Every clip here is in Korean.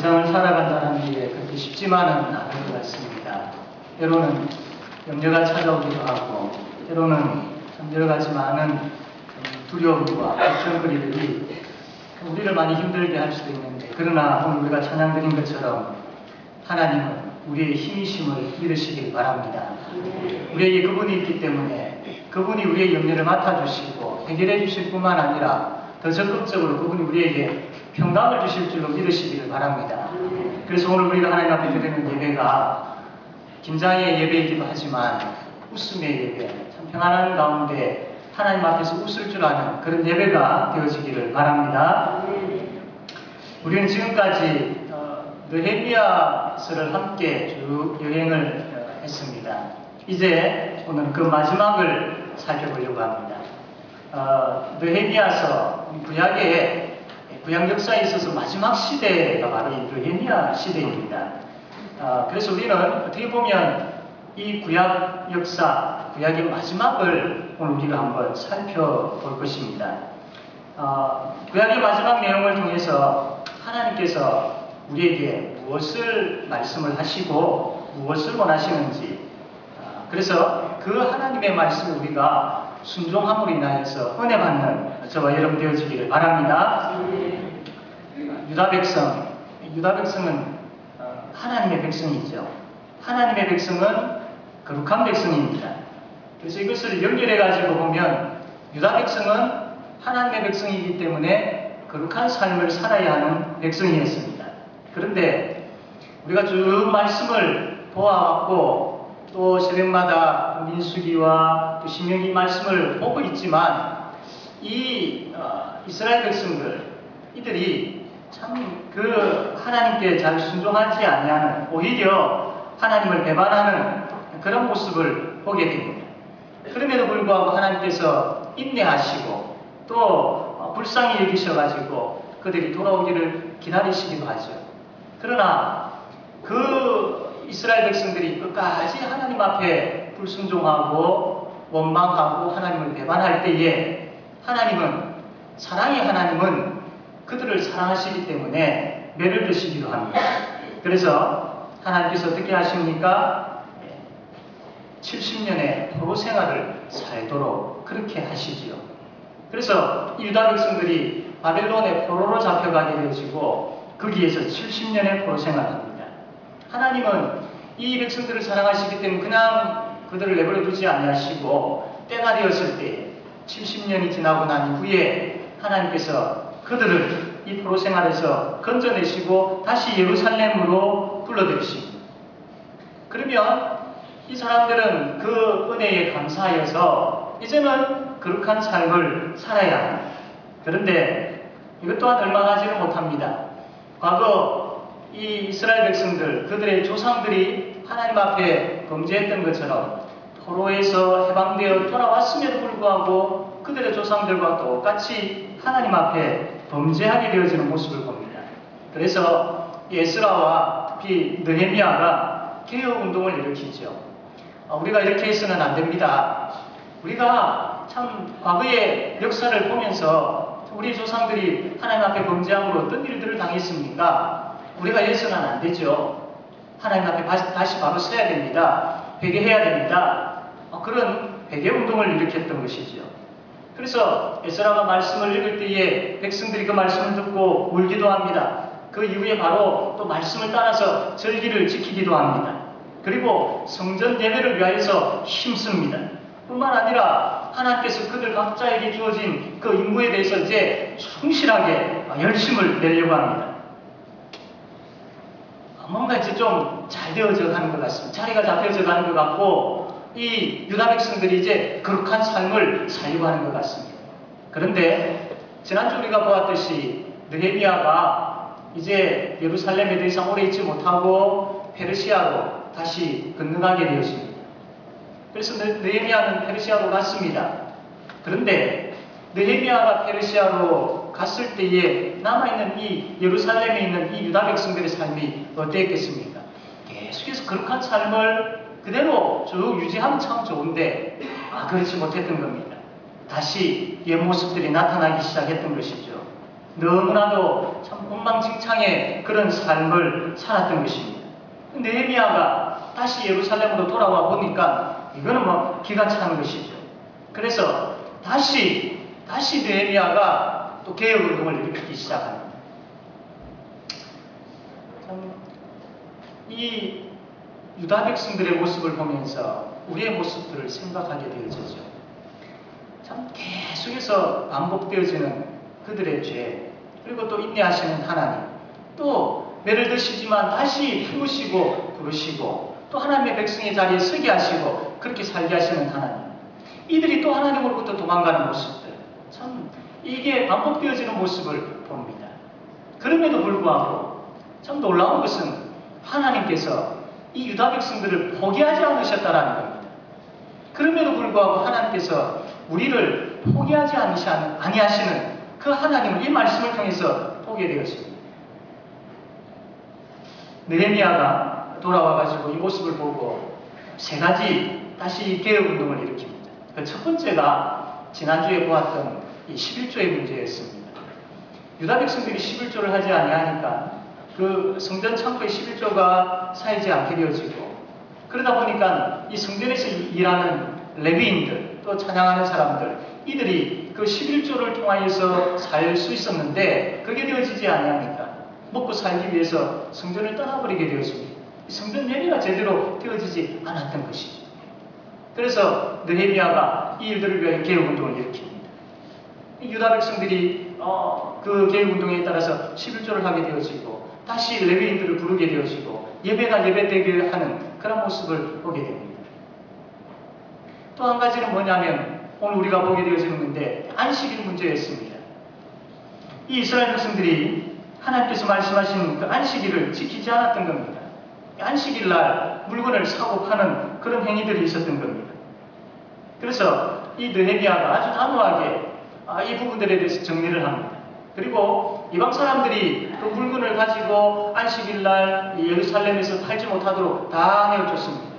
세상을 살아간다는 게 그렇게 쉽지만은 않은 것 같습니다. 때로는 염려가 찾아오기도 하고, 때로는 참 여러 가지 많은 두려움과 걱정거리들이 우리를 많이 힘들게 할 수도 있는데, 그러나 오늘 우리가 찬양 드린 것처럼 하나님은 우리의 힘이심을 믿으시길 바랍니다. 우리에게 그분이 있기 때문에 그분이 우리의 염려를 맡아주시고 해결해 주실 뿐만 아니라 더 적극적으로 그분이 우리에게 평강을 주실 줄로 믿으시기를 바랍니다. 그래서 오늘 우리가 하나님 앞에 드리는 예배가 긴장의 예배이기도 하지만 웃음의 예배, 참 평안한 가운데 하나님 앞에서 웃을 줄 아는 그런 예배가 되어지기를 바랍니다. 우리는 지금까지 느헤미야서를 함께 쭉 여행을 했습니다. 이제 오늘 그 마지막을 살펴보려고 합니다. 느헤미야서, 구약 역사에 있어서 마지막 시대가 바로 이 느헤미야 시대입니다. 그래서 우리는 어떻게 보면 이 구약 역사, 구약의 마지막을 오늘 우리가 한번 살펴볼 것입니다. 구약의 마지막 내용을 통해서 하나님께서 우리에게 무엇을 말씀을 하시고 무엇을 원하시는지, 그래서 그 하나님의 말씀을 우리가 순종함으로 인하여서 은혜 받는 저와 여러분 되어지기를 바랍니다. 유다 백성은 하나님의 백성이죠. 하나님의 백성은 거룩한 백성입니다. 그래서 이것을 연결해 가지고 보면 유다 백성은 하나님의 백성이기 때문에 거룩한 삶을 살아야 하는 백성이었습니다. 그런데 우리가 쭉 말씀을 보아왔고 또 새벽마다 민수기와 또 신명기 말씀을 보고 있지만 이 이스라엘 백성들 이들이 참 그 하나님께 잘 순종하지 아니하는, 오히려 하나님을 배반하는 그런 모습을 보게 됩니다. 그럼에도 불구하고 하나님께서 인내하시고 또 불쌍히 여기셔가지고 그들이 돌아오기를 기다리시기도 하죠. 그러나 그 이스라엘 백성들이 끝까지 하나님 앞에 불순종하고 원망하고 하나님을 배반할 때에 사랑의 하나님은 그들을 사랑하시기 때문에 매를 드시기도 합니다. 그래서 하나님께서 어떻게 하십니까? 70년의 포로 생활을 살도록 그렇게 하시지요. 그래서 유다 백성들이 바벨론의 포로로 잡혀가게 되어지고 거기에서 70년의 포로 생활합니다. 하나님은 이 백성들을 사랑하시기 때문에 그냥 그들을 내버려 두지 아니하시고 때가 되었을 때 70년이 지나고 난 이후에 하나님께서 그들을 이 포로 생활에서 건져내시고 다시 예루살렘으로 불러들이십니다. 그러면 이 사람들은 그 은혜에 감사하여서 이제는 거룩한 삶을 살아야 합니다. 그런데 이것 또한 얼마나 하지를 못합니다. 과거 이 이스라엘 백성들, 그들의 조상들이 하나님 앞에 범죄했던 것처럼 포로에서 해방되어 돌아왔음에도 불구하고 그들의 조상들과 똑같이 하나님 앞에 범죄하게 되어지는 모습을 봅니다. 그래서 에스라와 특히 느헤미야가 개혁운동을 일으키죠. 우리가 이렇게 해서는 안 됩니다. 우리가 참 과거의 역사를 보면서 우리 조상들이 하나님 앞에 범죄함으로 어떤 일들을 당했습니까? 우리가 해서는 안 되죠. 하나님 앞에 다시 바로 서야 됩니다. 회개해야 됩니다. 그런 회개운동을 일으켰던 것이죠. 그래서 에스라가 말씀을 읽을 때에 백성들이 그 말씀을 듣고 울기도 합니다. 그 이후에 바로 또 말씀을 따라서 절기를 지키기도 합니다. 그리고 성전 예배를 위하여서 힘씁니다. 뿐만 아니라 하나님께서 그들 각자에게 주어진 그 임무에 대해서 이제 충실하게 열심을 내려고 합니다. 뭔가 이제 좀 잘 되어져 가는 것 같습니다. 자리가 잡혀져 가는 것 같고 이 유다 백성들이 이제 거룩한 삶을 살려고 하는 것 같습니다. 그런데 지난주 우리가 보았듯이 느헤미야가 이제 예루살렘에 더 이상 오래 있지 못하고 페르시아로 다시 건너가게 되었습니다. 그래서 느헤미야는 페르시아로 갔습니다. 그런데 느헤미야가 페르시아로 갔을 때에 남아있는 이 예루살렘에 있는 이 유다 백성들의 삶이 어땠겠습니까? 계속해서 거룩한 삶을 그대로 쭉 유지하면 참 좋은데 그렇지 못했던 겁니다. 다시 옛 모습들이 나타나기 시작했던 것이죠. 너무나도 참 엉망진창의 그런 삶을 살았던 것입니다. 느헤미야가 다시 예루살렘으로 돌아와 보니까 이거는 뭐 기가 차는 것이죠. 그래서 다시 느헤미야가 또 개혁운동을 일으키기 시작합니다. 이 유다 백성들의 모습을 보면서 우리의 모습들을 생각하게 되어지죠. 참 계속해서 반복되어지는 그들의 죄, 그리고 또 인내하시는 하나님, 또 매를 드시지만 다시 품으시고 부르시고 또 하나님의 백성의 자리에 서게 하시고 그렇게 살게 하시는 하나님, 이들이 또 하나님으로부터 도망가는 모습들, 참 이게 반복되어지는 모습을 봅니다. 그럼에도 불구하고 참 놀라운 것은 하나님께서 이 유다 백성들을 포기하지 않으셨다라는 겁니다. 그럼에도 불구하고 하나님께서 우리를 포기하지 아니하시는 그 하나님을 이 말씀을 통해서 보게 되었습니다. 느헤미야가 돌아와가지고 이 모습을 보고 세 가지 다시 개혁운동을 일으킵니다. 그 첫 번째가 지난주에 보았던 이 11조의 문제였습니다. 유다 백성들이 11조를 하지 아니하니까 그 성전 창고의 11조가 쌓이지 않게 되어지고, 그러다 보니까 이 성전에서 일하는 레위인들, 또 찬양하는 사람들, 이들이 그 11조를 통하여서 살 수 있었는데 그게 되어지지 아니하니까 먹고 살기 위해서 성전을 떠나버리게 되었습니다. 성전 예배가 제대로 되어지지 않았던 것이죠. 그래서 느헤미야가 이 일들을 위하여 개혁운동을 일으킵니다. 유다 백성들이 그 개혁운동에 따라서 11조를 하게 되어지고 다시 레위인들을 부르게 되어지고 예배가 예배되게 하는 그런 모습을 보게 됩니다. 또 한 가지는 뭐냐면 오늘 우리가 보게 되어지는 건데 안식일 문제였습니다. 이 이스라엘 백성들이 하나님께서 말씀하신 그 안식일을 지키지 않았던 겁니다. 안식일 날 물건을 사고 파는 그런 행위들이 있었던 겁니다. 그래서 이 느헤미야가 아주 단호하게 이 부분들에 대해서 정리를 합니다. 그리고 이방 사람들이 그 물건을 가지고 안식일날 예루살렘에서 팔지 못하도록 다 내어줬습니다.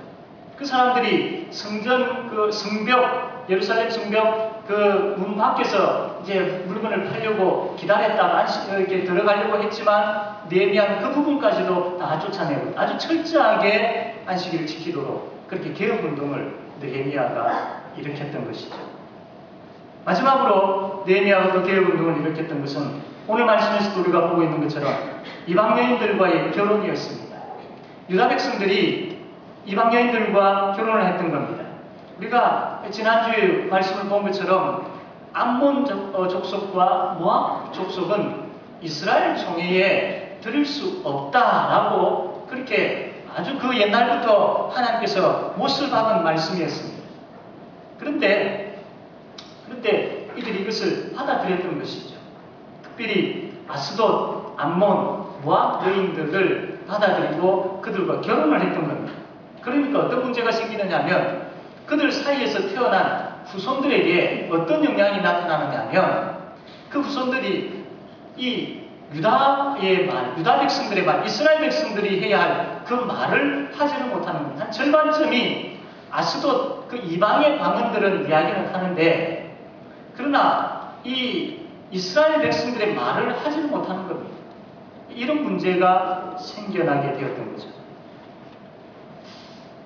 그 사람들이 성전 그 성벽, 예루살렘 성벽 그 문 밖에서 이제 물건을 팔려고 기다렸다가 이렇게 들어가려고 했지만 느헤미야는 그 부분까지도 다 쫓아내고 아주 철저하게 안식일을 지키도록 그렇게 개혁운동을 느헤미야가 일으켰던 것이죠. 마지막으로 느헤미야가 그 개혁운동을 일으켰던 것은 오늘 말씀에서도 우리가 보고 있는 것처럼 이방 여인들과의 결혼이었습니다. 유다 백성들이 이방 여인들과 결혼을 했던 겁니다. 우리가 지난주에 말씀을 본 것처럼 암몬 족속과 모압 족속은 이스라엘 총회에 들을 수 없다라고 그렇게 아주 그 옛날부터 하나님께서 못을 박은 말씀이었습니다. 그런데 이들이 이것을 받아들였던 것이죠. 특별히 아스돗, 암몬, 모압 여인들을 받아들이고 그들과 결혼을 했던 겁니다. 그러니까 어떤 문제가 생기느냐 하면 그들 사이에서 태어난 후손들에게 어떤 영향이 나타나느냐 하면 그 후손들이 이 유다의 말, 유다 백성들의 말, 이스라엘 백성들이 해야 할 그 말을 하지는 못하는 겁니다. 한 절반쯤이 아스돗 그 이방의 방언들은 이야기는 하는데 그러나 이 이스라엘 백성들의 말을 하지는 못하는 겁니다. 이런 문제가 생겨나게 되었던 거죠.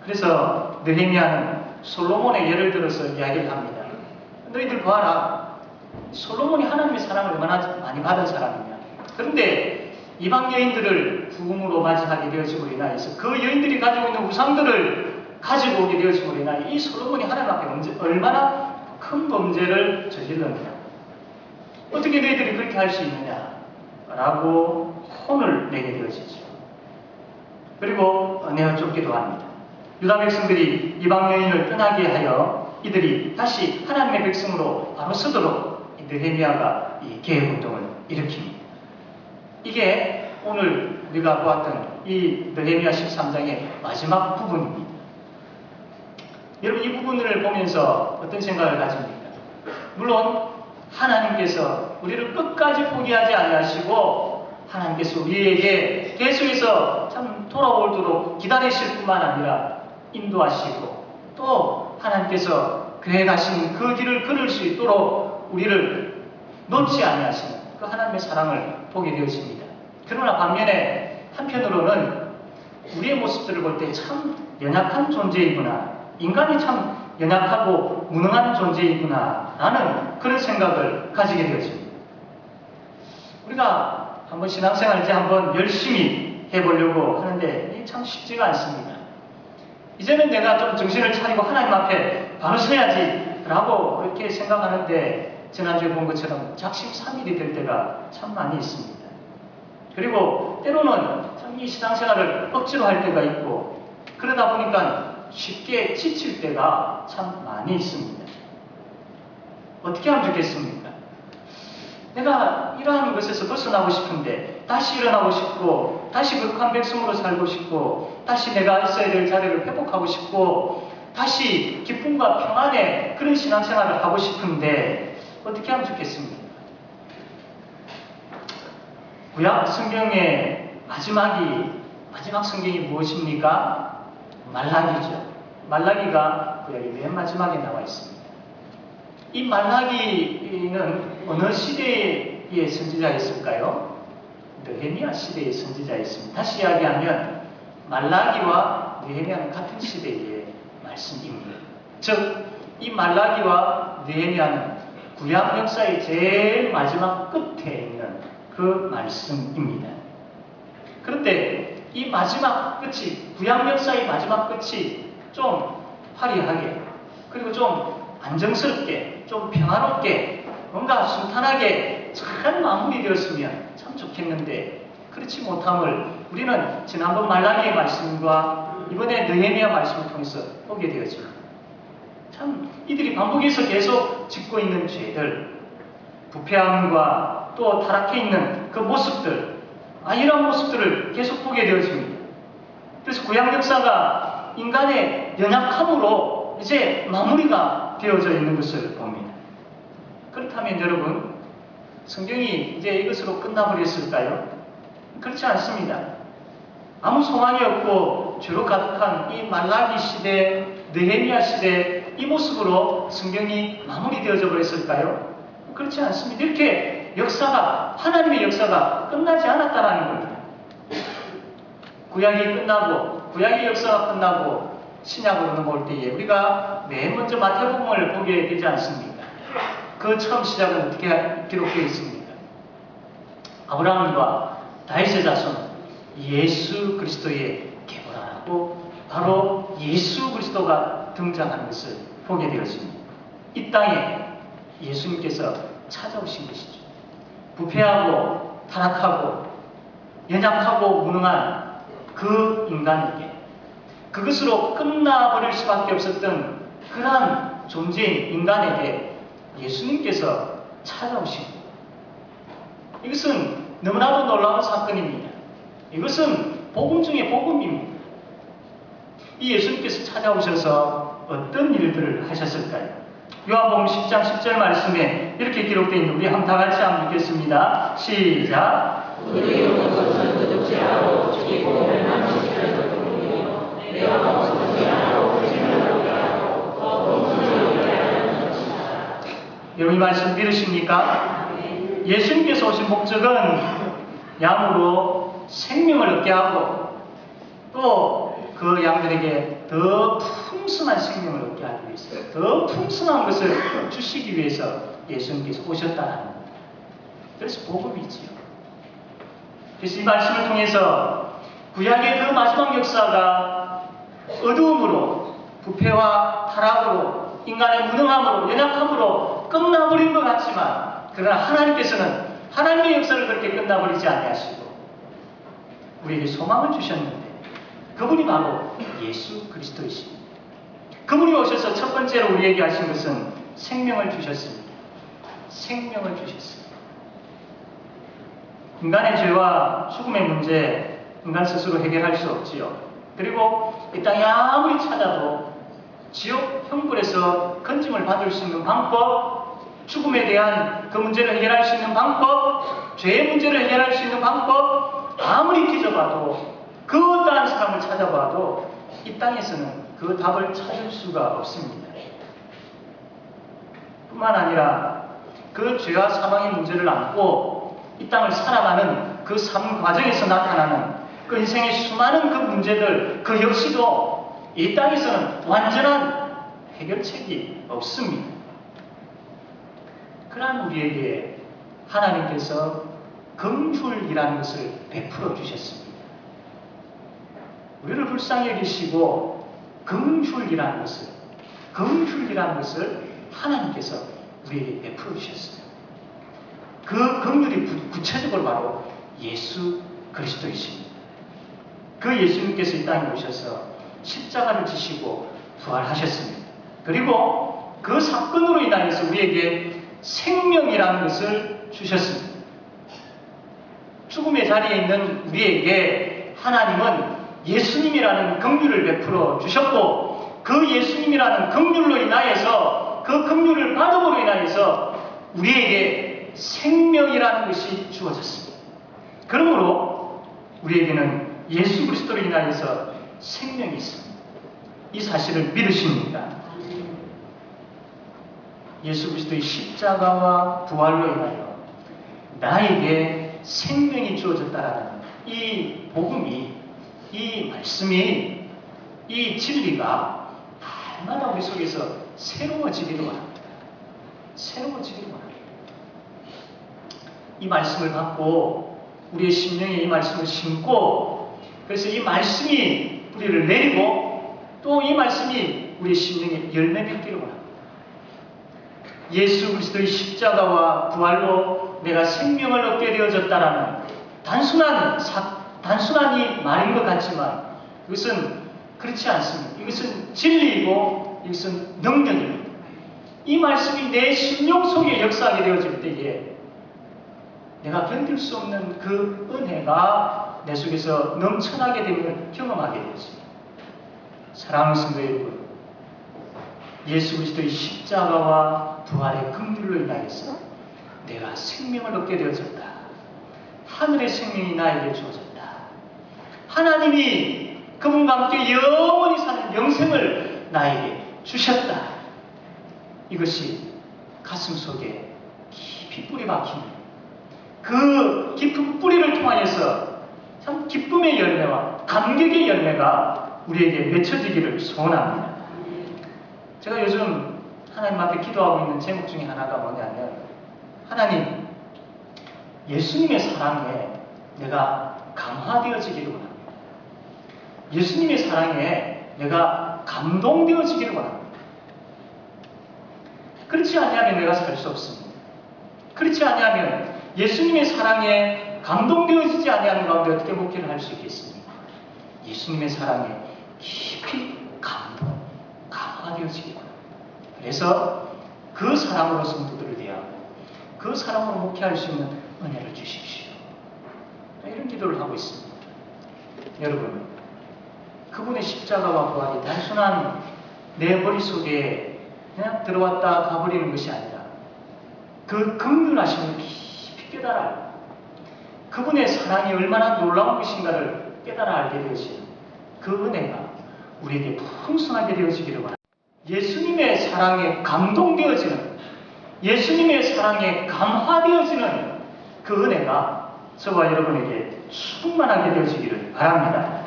그래서 느헤미야는 솔로몬의 예를 들어서 이야기를 합니다. 너희들 봐라. 솔로몬이 하나님의 사랑을 얼마나 많이 받은 사람이냐. 그런데 이방 여인들을 부금으로 맞이하게 되어짐으로 인하여서 그 여인들이 가지고 있는 우상들을 가지고 오게 되어짐으로 인하여 이 솔로몬이 하나님 앞에 얼마나 큰 범죄를 저질렀느냐. 어떻게 너희들이 그렇게 할 수 있느냐 라고 혼을 내게 되어지죠. 그리고 은혜를 쫓기도 합니다. 유다 백성들이 이방 여인을 떠나게 하여 이들이 다시 하나님의 백성으로 바로 서도록 느헤미야가 이 개혁운동을 일으킵니다. 이게 오늘 우리가 보았던 이 느헤미야 13장의 마지막 부분입니다. 여러분 이 부분을 보면서 어떤 생각을 가집니까? 물론 하나님께서 우리를 끝까지 포기하지 아니하시고 하나님께서 우리에게 계속해서 참 돌아오도록 기다리실 뿐만 아니라 인도하시고 또 하나님께서 계획하신 그 길을 걸을 수 있도록 우리를 놓지 아니하시는 그 하나님의 사랑을 보게 되어집니다. 그러나 반면에 한편으로는 우리의 모습들을 볼 때 참 연약한 존재이구나, 인간이 참 연약하고 무능한 존재이구나 라는 그런 생각을 가지게 되어집니다. 우리가 한번 신앙생활 이제 한번 열심히 해보려고 하는데 이게 참 쉽지가 않습니다. 이제는 내가 좀 정신을 차리고 하나님 앞에 바로 서야지 라고 이렇게 생각하는데, 지난주에 본 것처럼 작심삼일이 될 때가 참 많이 있습니다. 그리고 때로는 참 이 신앙생활을 억지로 할 때가 있고, 그러다 보니까 쉽게 지칠 때가 참 많이 있습니다. 어떻게 하면 좋겠습니까? 내가 이러한 것에서 벗어나고 싶은데, 다시 일어나고 싶고, 다시 거룩한 백성으로 살고 싶고, 다시 내가 있어야 될 자리를 회복하고 싶고, 다시 기쁨과 평안의 그런 신앙생활을 하고 싶은데 어떻게 하면 좋겠습니까? 구약 성경의 마지막 성경이 무엇입니까? 말라기죠. 말라기가 구약의 맨 마지막에 나와 있습니다. 이 말라기는 어느 시대의 선지자였을까요? 느헤미야 시대의 선지자였습니다. 다시 이야기하면 말라기와 느헤미야는 같은 시대의 말씀입니다. 즉, 이 말라기와 느헤미야는 구약 역사의 제일 마지막 끝에 있는 그 말씀입니다. 그런데 이 마지막 끝이, 구약 역사의 마지막 끝이 좀 화려하게, 그리고 좀 안정스럽게, 좀 평화롭게, 뭔가 순탄하게 잘 마무리되었으면 참 좋겠는데, 그렇지 못함을 우리는 지난번 말라기의 말씀과 이번에 느헤미야 말씀을 통해서 보게 되었죠. 참 이들이 반복해서 계속 짓고 있는 죄들, 부패함과 또 타락해 있는 그 모습들, 이런 모습들을 계속 보게 되어집니다. 그래서 구약 역사가 인간의 연약함으로 이제 마무리가 되어져 있는 것을 봅니다. 그렇다면 여러분, 성경이 이제 이것으로 끝나버렸을까요? 그렇지 않습니다. 아무 소망이 없고 죄로 가득한 이 말라기 시대, 느헤미야 시대, 이 모습으로 성경이 마무리되어져 버렸을까요? 그렇지 않습니다. 이렇게 역사가, 하나님의 역사가 끝나지 않았다라는 겁니다. 구약이 끝나고, 구약의 역사가 끝나고 신약으로 넘어올 때에 우리가 맨 먼저 마태복음을 보게 되지 않습니까? 그 처음 시작은 어떻게 기록되어 있습니까? 아브라함과 다윗의 자손 예수 그리스도의 계보라고, 바로 예수 그리스도가 등장하는 것을 보게 되었습니다. 이 땅에 예수님께서 찾아오신 것이죠. 부패하고 타락하고 연약하고 무능한 그 인간에게, 그것으로 끝나버릴 수밖에 없었던 그러한 존재인 인간에게 예수님께서 찾아오신 것. 이것은 너무나도 놀라운 사건입니다. 이것은 복음 중에 복음입니다. 이 예수님께서 찾아오셔서 어떤 일들을 하셨을까요? 요한복음 10장 10절 말씀에 이렇게 기록되어 있는, 우리 다 같이 한번 읽겠습니다. 시작. 여러분 이 말씀 믿으십니까? 예수님께서 오신 목적은 양으로 생명을 얻게 하고 또 그 양들에게 더 풍성한 생명을 얻게 하기 위해서, 더 풍성한 것을 주시기 위해서 예수님께서 오셨다는 겁니다. 그래서 복음이지요. 그래서 이 말씀을 통해서 구약의 그 마지막 역사가 어두움으로, 부패와 타락으로, 인간의 무능함으로, 연약함으로 끝나버린 것 같지만, 그러나 하나님께서는 하나님의 역사를 그렇게 끝나버리지 아니하시고 우리에게 소망을 주셨는데, 그분이 바로 예수 그리스도이십니다. 그분이 오셔서 첫 번째로 우리에게 하신 것은 생명을 주셨습니다. 생명을 주셨습니다. 인간의 죄와 죽음의 문제, 인간 스스로 해결할 수 없지요. 그리고 이 땅에 아무리 찾아도 지옥 형벌에서 건짐을 받을 수 있는 방법, 죽음에 대한 그 문제를 해결할 수 있는 방법, 죄의 문제를 해결할 수 있는 방법, 아무리 뒤져봐도, 그 어떠한 사람을 찾아봐도 이 땅에서는 그 답을 찾을 수가 없습니다. 뿐만 아니라 그 죄와 사망의 문제를 안고 이 땅을 살아가는 그 삶 과정에서 나타나는 그 인생의 수많은 그 문제들, 그 역시도 이 땅에서는 완전한 해결책이 없습니다. 그러한 우리에게 하나님께서 긍휼이라는 것을 베풀어 주셨습니다. 우리를 불쌍히 여기시고 긍휼이라는 것을 하나님께서 우리에게 베풀어 주셨어요. 그 긍휼이 구체적으로 바로 예수 그리스도이십니다. 그 예수님께서 이 땅에 오셔서 십자가를 지시고 부활하셨습니다. 그리고 그 사건으로 인하여서 우리에게 생명이라는 것을 주셨습니다. 죽음의 자리에 있는 우리에게 하나님은 예수님이라는 긍휼을 베풀어 주셨고, 그 예수님이라는 긍휼로 인하여서, 그 긍휼을 받음으로 인하여서 우리에게 생명이라는 것이 주어졌습니다. 그러므로 우리에게는 예수 그리스도로 인하여서 생명이 있습니다. 이 사실을 믿으십니까? 예수 그리스도의 십자가와 부활로 인하여 나에게 생명이 주어졌다라는 이 복음이, 이 말씀이, 이 진리가 날마다 우리 속에서 새로워지기를 원합니다. 새로워지기를 원합니다. 이 말씀을 받고 우리의 심령에 이 말씀을 심고, 그래서 이 말씀이 뿌리를 내리고 또 이 말씀이 우리의 심령에 열매 맺기를 원합니다. 예수 그리스도의 십자가와 부활로 내가 생명을 얻게 되어졌다라는 단순한 이 말인 것 같지만 이것은 그렇지 않습니다. 이것은 진리이고 이것은 능력입니다. 이 말씀이 내 심령 속에 역사하게 되어질 때에 내가 견딜 수 없는 그 은혜가 내 속에서 넘쳐나게 됨을 경험하게 되었습니다. 사랑하는 성도 여러분, 예수 그리스도의 십자가와 부활의 긍휼로 인하여서 내가 생명을 얻게 되어졌다. 하늘의 생명이 나에게 주어졌다. 하나님이 그분과 함께 영원히 사는 영생을 나에게 주셨다. 이것이 가슴 속에 깊이 뿌리 박힙니다. 그 깊은 뿌리를 통하여서 참 기쁨의 열매와 감격의 열매가 우리에게 맺혀지기를 소원합니다. 제가 요즘 하나님 앞에 기도하고 있는 제목 중에 하나가 뭐냐면, 하나님, 예수님의 사랑에 내가 감화되어지기를 원합니다. 예수님의 사랑에 내가 감동되어지기를 원합니다. 그렇지 않으면 내가 살 수 없습니다. 그렇지 않으면 예수님의 사랑에 감동되어지지 아니하는 가운데 어떻게 목회를 할 수 있겠습니까? 예수님의 사랑에 깊이 감화되어지기 바랍니다. 그래서 그 사랑으로 성도들을 대하고 그 사랑으로 목회할 수 있는 은혜를 주십시오. 이런 기도를 하고 있습니다. 여러분, 그분의 십자가와 부활이 단순한 내 머릿속에 그냥 들어왔다 가버리는 것이 아니라 그 긍휼하심을 깊이 깨달아 그분의 사랑이 얼마나 놀라운 것인가를 깨달아 알게 되어지는 그 은혜가 우리에게 풍성하게 되어지기를 바랍니다. 예수님의 사랑에 감동되어지는, 예수님의 사랑에 감화되어지는 그 은혜가 저와 여러분에게 충만하게 되어지기를 바랍니다.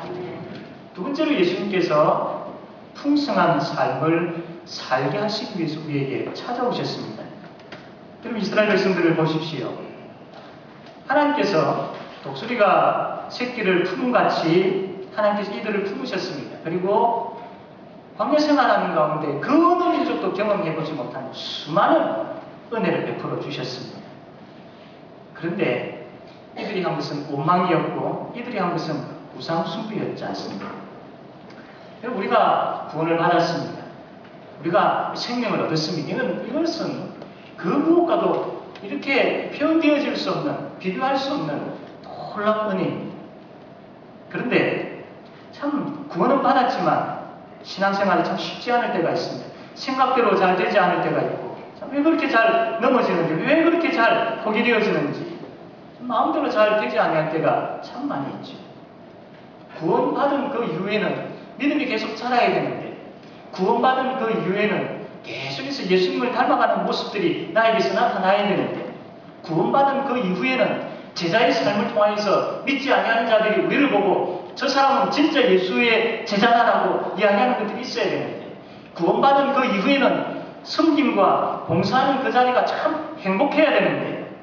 두 번째로 예수님께서 풍성한 삶을 살게 하시기 위해서 우리에게 찾아오셨습니다. 여러분, 이스라엘 백성들을 보십시오. 하나님께서 독수리가 새끼를 품음같이 하나님께서 이들을 품으셨습니다. 그리고 광야 생활하는 가운데 그 어느 민족도 경험해보지 못한 수많은 은혜를 베풀어 주셨습니다. 그런데 이들이 한 것은 오망이었고 이들이 한 것은 우상 숭배였지 않습니까? 우리가 구원을 받았습니다. 우리가 생명을 얻었습니다. 이것은 그 무엇과도 이렇게 표현되어질 수 없는, 비교할 수 없는 놀라운 은혜입니다. 그런데 참 구원은 받았지만 신앙생활이 참 쉽지 않을 때가 있습니다. 생각대로 잘 되지 않을 때가 있고, 참 왜 그렇게 잘 넘어지는지, 왜 그렇게 잘 포기 되어지는지, 마음대로 잘 되지 않을 때가 참 많이 있죠. 구원받은 그 이후에는 믿음이 계속 자라야 되는데, 구원받은 그 이후에는 계속해서 예수님을 닮아가는 모습들이 나에게서 나타나야 되는데, 구원받은 그 이후에는 제자의 삶을 통하여서 믿지 아니하는 자들이 우리를 보고 저 사람은 진짜 예수의 제자다라고 이야기하는 것들이 있어야 되는데, 구원받은 그 이후에는 섬김과 봉사하는 그 자리가 참 행복해야 되는데,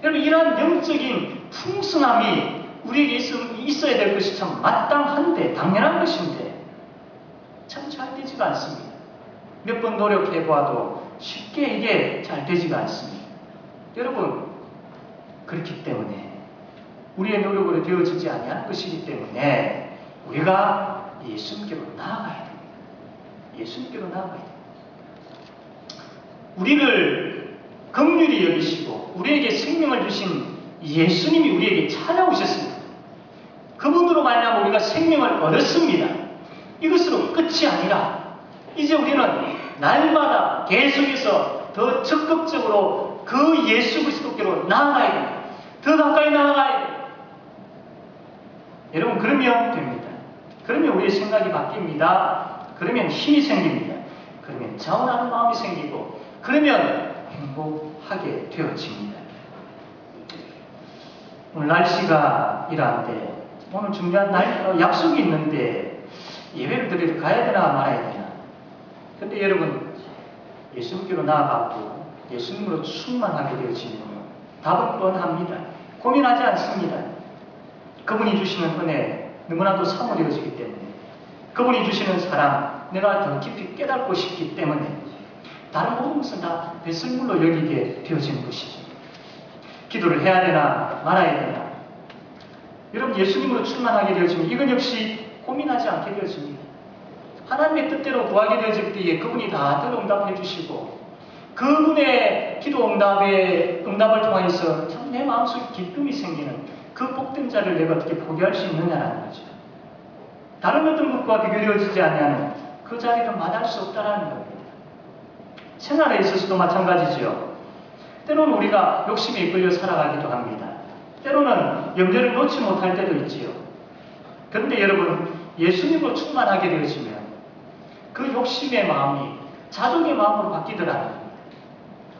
여러분 이러한 영적인 풍성함이 우리에게 있어야 될 것이 참 마땅한데, 당연한 것인데 참 잘 되지가 않습니다. 몇 번 노력해보아도 쉽게 이게 잘 되지가 않습니다. 여러분, 그렇기 때문에 우리의 노력으로 되어지지 아니하는 것이기 때문에 우리가 예수님께로 나아가야 됩니다. 예수님께로 나아가야 됩니다. 우리를 긍휼히 여기시고 우리에게 생명을 주신 예수님이 우리에게 찾아오셨습니다. 그분으로 말미암아 우리가 생명을 얻었습니다. 이것으로 끝이 아니라 이제 우리는 날마다 계속해서 더 적극적으로 그 예수 그리스도께로 나아가야 됩니다. 더 가까이 나아가야 됩니다. 여러분, 그러면 됩니다. 그러면 우리의 생각이 바뀝니다. 그러면 힘이 생깁니다. 그러면 자원하는 마음이 생기고, 그러면 행복하게 되어집니다. 오늘 날씨가 이러한데, 오늘 중요한 약속이 있는데 예배를 드리러 가야 되나 말아야 되나. 근데 여러분, 예수님께로 나아가고 예수님으로 충만하게 되어지면 답은 뻔합니다. 고민하지 않습니다. 그분이 주시는 은혜 너무나도 사모되어지기 때문에, 그분이 주시는 사랑 내가 더 깊이 깨닫고 싶기 때문에 다른 모든 것은 다 배설물로 여기게 되어지는 것이죠. 기도를 해야 되나 말아야 되나. 여러분, 예수님으로 충만하게 되어지면 이건 역시 고민하지 않게 되어집니다. 하나님의 뜻대로 구하게 되어질 때에 그분이 다 응답해 주시고, 그분의 기도 응답을 통하여서 참 내 마음속에 기쁨이 생기는 그 복된 자를 내가 어떻게 포기할 수 있느냐라는 거죠. 다른 어떤 것과 비교되어지지 않는 그 자리를 마다할 수 없다는 겁니다. 생활에 있어서도 마찬가지죠. 때로는 우리가 욕심에 이끌려 살아가기도 합니다. 때로는 염려를 놓지 못할 때도 있지요. 그런데 여러분, 예수님으로 충만하게 되어지면 그 욕심의 마음이 자족의 마음으로 바뀌더라는 겁니다.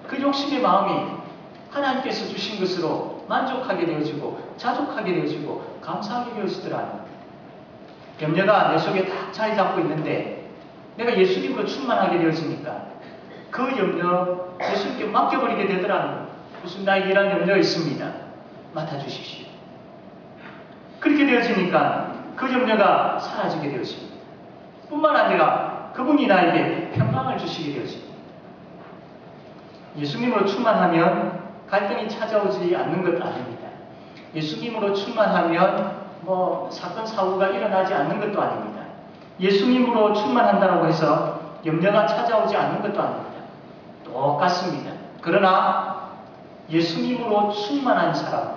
그 욕심의 마음이 하나님께서 주신 것으로 만족하게 되어지고 자족하게 되어지고 감사하게 되어지더라는 겁니다. 염려가 내 속에 딱 자리 잡고 있는데 내가 예수님으로 충만하게 되어지니까 그 염려 예수님께 맡겨버리게 되더라는 겁니다. 무슨 나에게 이런 염려가 있습니다. 맡아주십시오. 그렇게 되어지니까 그 염려가 사라지게 되어집니다. 뿐만 아니라 그분이 나에게 평강을 주시게 되어집니다. 예수님으로 충만하면 갈등이 찾아오지 않는 것 아닙니다. 예수님으로 충만하면 사건 사고가 일어나지 않는 것도 아닙니다. 예수님으로 충만한다고 해서 염려가 찾아오지 않는 것도 아닙니다. 똑같습니다. 그러나 예수님으로 충만한 사람은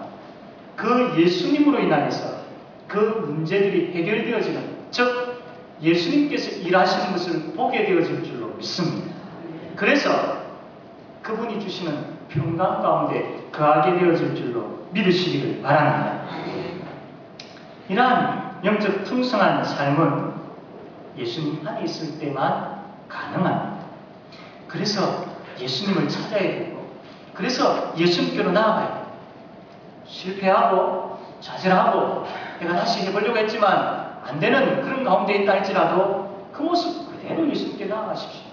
그 예수님으로 인하여서 그 문제들이 해결되어지는, 즉 예수님께서 일하시는 것을 보게 되어질 줄로 믿습니다. 그래서 그분이 주시는 평강 가운데 거하게 되어질 줄로 믿으시기를 바랍니다. 이러한 영적 풍성한 삶은 예수님 안에 있을 때만 가능합니다. 그래서 예수님을 찾아야 되고, 그래서 예수님께로 나아가야 돼요. 실패하고 좌절하고 내가 다시 해보려고 했지만 안 되는 그런 가운데 있다 할지라도 그 모습 그대로 예수님께 나아가십시오.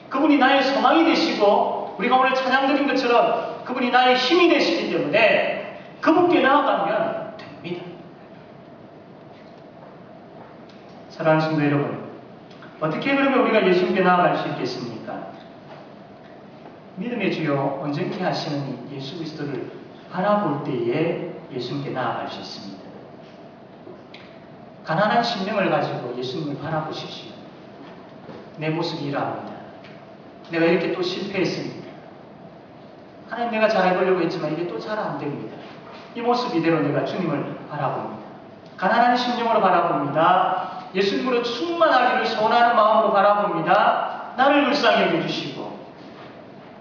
그분이 나의 소망이 되시고, 우리가 오늘 찬양 드린 것처럼 그분이 나의 힘이 되시기 때문에 그분께 나아가면 됩니다. 사랑하는 성도 여러분, 어떻게 그러면 우리가 예수님께 나아갈 수 있겠습니까? 믿음의 주요 온전케 하시는 예수 그리스도를 바라볼 때에 예수님께 나아갈 수 있습니다. 가난한 심령을 가지고 예수님을 바라보십시오. 내 모습이 이러합니다. 내가 이렇게 또 실패했습니다. 하나님, 내가 잘해보려고 했지만 이게 또 잘 안됩니다. 이 모습 이대로 내가 주님을 바라봅니다. 가난한 심령으로 바라봅니다. 예수님으로 충만하기를 소원하는 마음으로 바라봅니다. 나를 불쌍히 여겨주시고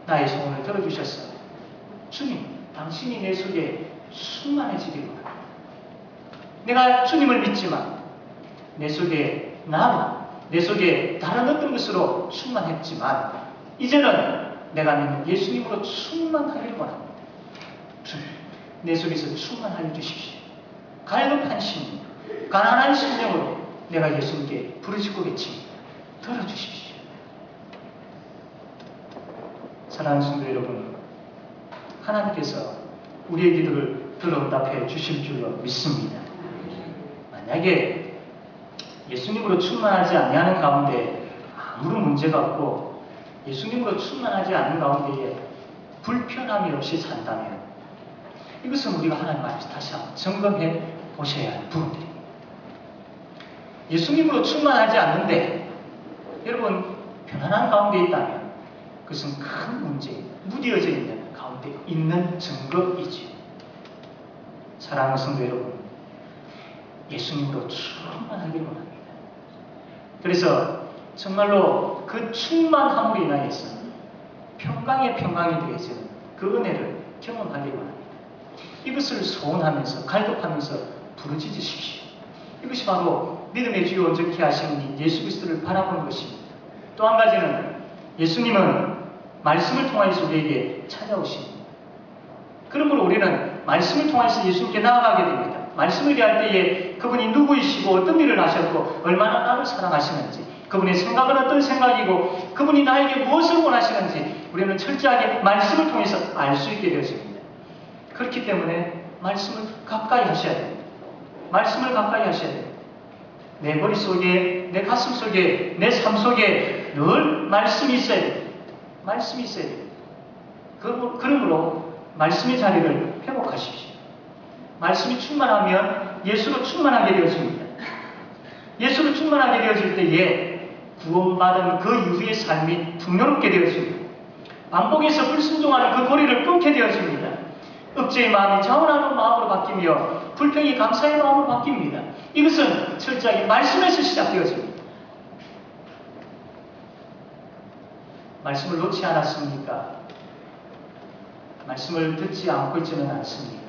나의 소원을 들어주셔서 주님, 당신이 내 속에 충만해지기를 바랍니다. 내가 주님을 믿지만 내 속에 내 속에 다른 어떤 것으로 충만했지만 이제는 내가 믿는 예수님으로 충만하기를 원합니다. 주님, 내 속에서 충만하여 주십시오. 갈급한 심령, 가난한 심령으로 내가 예수님께 부르짖고 외칩니다. 들어주십시오. 사랑하는 성도 여러분, 하나님께서 우리의 기도를 들어응답해 주실 줄로 믿습니다. 만약에 예수님으로 충만하지 아니하는 가운데 아무런 문제가 없고 예수님으로 충만하지 않은 가운데에 불편함이 없이 산다면 이것은 우리가 하나님 앞에서 다시 한번 점검해 보셔야 할 부분들입니다. 예수님으로 충만하지 않는데 여러분 편안한 가운데 있다면 그것은 큰 문제, 무뎌져 있는 가운데 있는 증거이지요. 사랑하는 성도 여러분, 예수님으로 충만하길 원합니다. 그래서 정말로 그 충만함으로 인하여서 평강의 평강이 되어지는 그 은혜를 경험하길 원합니다. 이것을 소원하면서 갈급하면서 부르짖으십시오. 이것이 바로 믿음의 주요 온전케 하시는 예수 그리스도를 바라보는 것입니다. 또 한 가지는 예수님은 말씀을 통하여서 우리에게 찾아오십니다. 그러므로 우리는 말씀을 통해서 예수님께 나아가게 됩니다. 말씀을 대할 때에 그분이 누구이시고 어떤 일을 하셨고 얼마나 나를 사랑하시는지, 그분의 생각은 어떤 생각이고 그분이 나에게 무엇을 원하시는지 우리는 철저하게 말씀을 통해서 알 수 있게 되어집니다. 그렇기 때문에 말씀을 가까이 하셔야 됩니다. 말씀을 가까이 하셔야 됩니다. 내 머릿속에, 내 가슴 속에, 내 삶 속에 늘 말씀이 있어야 됩니다. 말씀이 있어야 됩니다. 그러므로 말씀의 자리를 회복하십시오. 말씀이 충만하면 예수로 충만하게 되어집니다. 예수로 충만하게 되어질 때에 구원받은 그 이후의 삶이 풍요롭게 되어집니다. 반복해서 불순종하는 그 고리를 끊게 되어집니다. 억제의 마음이 자원하는 마음으로 바뀌며 불평이 감사의 마음으로 바뀝니다. 이것은 철저하게 말씀에서 시작되어집니다. 말씀을 놓지 않았습니까? 말씀을 듣지 않고 있지는 않습니까?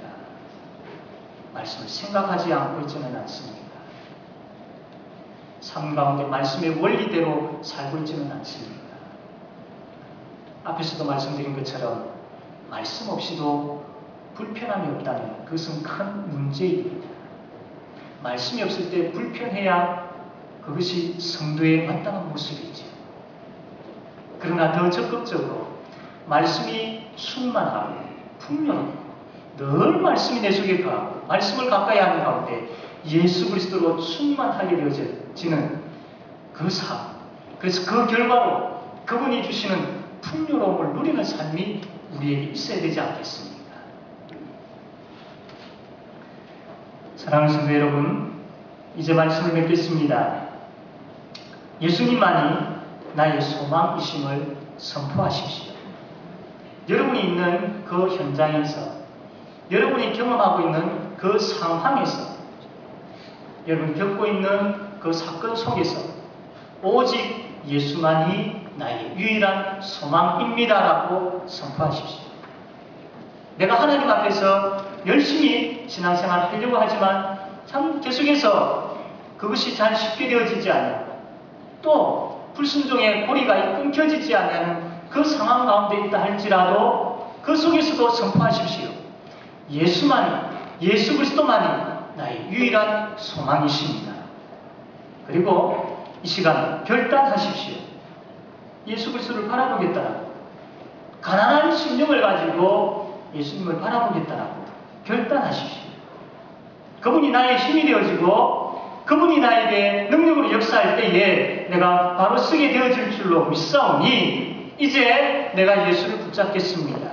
말씀을 생각하지 않고 있지는 않습니까? 삶 가운데 말씀의 원리대로 살고 있지는 않습니까? 앞에서도 말씀드린 것처럼 말씀 없이도 불편함이 없다면 그것은 큰 문제입니다. 말씀이 없을 때 불편해야 그것이 성도의 마땅한 모습이죠. 그러나 더 적극적으로 말씀이 충만하고 풍요하고 늘 말씀이 내 속에 거하고 말씀을 가까이 하는 가운데 예수 그리스도로 충만하게 되어지는 그 삶, 그래서 그 결과로 그분이 주시는 풍요로움을 누리는 삶이 우리에게 있어야 되지 않겠습니까? 사랑하는 성도 여러분, 이제 말씀을 맺겠습니다. 예수님만이 나의 소망이심을 선포하십시오. 여러분이 있는 그 현장에서, 여러분이 경험하고 있는 그 상황에서, 여러분이 겪고 있는 그 사건 속에서 오직 예수만이 나의 유일한 소망입니다라고 선포하십시오. 내가 하나님 앞에서 열심히 신앙생활을 하려고 하지만 참 계속해서 그것이 잘 쉽게 되어지지 않고 또 불순종의 고리가 끊겨지지 않는 그 상황 가운데 있다 할지라도 그 속에서도 선포하십시오. 예수만이, 예수 그리스도만이 나의 유일한 소망이십니다. 그리고 이 시간 결단하십시오. 예수 그리스도를 바라보겠다라고, 가난한 심령을 가지고 예수님을 바라보겠다라고 결단하십시오. 그분이 나의 힘이 되어지고 그분이 나에게 능력으로 역사할 때에 내가 바로 쓰게 되어질 줄로 믿사오니 이제 내가 예수를 붙잡겠습니다.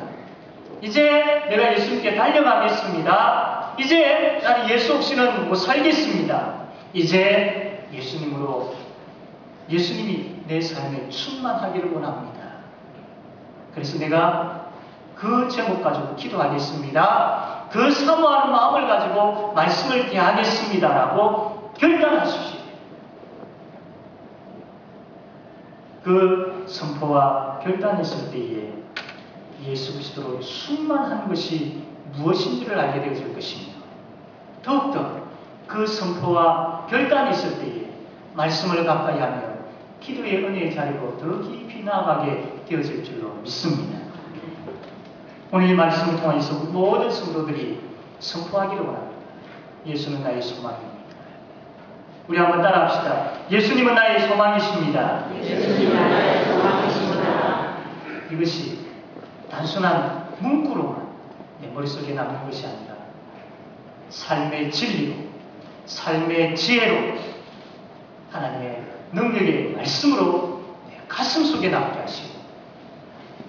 이제 내가 예수님께 달려가겠습니다. 이제 나는 예수 없이는 못 살겠습니다. 이제 예수님으로, 예수님이 내 삶에 충만하기를 원합니다. 그래서 내가 그 제목 가지고 기도하겠습니다. 그 사모하는 마음을 가지고 말씀을 대하겠습니다라고 결단하십시오. 그 선포와 결단했을 때에 예수 그리스도로 충만한 것이 무엇인지를 알게 되어질 것입니다. 더욱더 그 선포와 결단했을 때에 말씀을 가까이 하며 기도의 은혜의 자리로 더 깊이 나아가게 되어질 줄로 믿습니다. 오늘 이 말씀을 통해서 모든 성도들이 선포하기를 원합니다. 예수는 나의 소망입니다. 우리 한번 따라합시다. 예수님은 나의 소망이십니다. 예수님은 나의 소망이십니다. 이것이 단순한 문구로만 내 머릿속에 남는 것이 아니라 삶의 진리로, 삶의 지혜로, 하나님의 능력의 말씀으로 내 가슴 속에 남게 하시고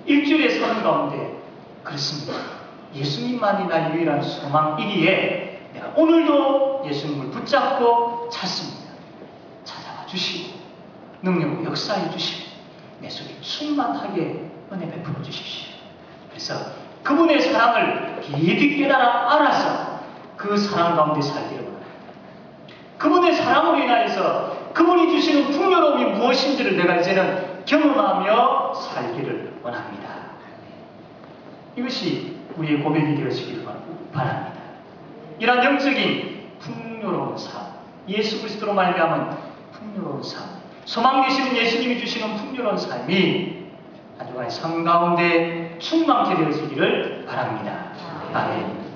일주일에 사는 가운데 그렇습니다. 예수님만이 나의 유일한 소망이기에 내가 오늘도 예수님을 붙잡고 찾습니다. 찾아와 주시고 능력으로 역사해 주시고 내 속에 충만하게 은혜 베풀어 주십시오. 그래서 그분의 사랑을 깊이 깨달아 알아서 그 사랑 가운데 살기를 원합니다. 그분의 사랑으로 인하여서 그분이 주시는 풍요로움이 무엇인지를 내가 이제는 경험하며 살기를 원합니다. 이것이 우리의 고백이 되어지기를 바랍니다. 이런 영적인 풍요로운 삶, 예수 그리스도로 말미암은 풍요로운 삶, 소망 되시는 예수님이 주시는 풍요로운 삶이 한 주간의 삶 가운데 충만케 되어지기를 바랍니다. 아멘.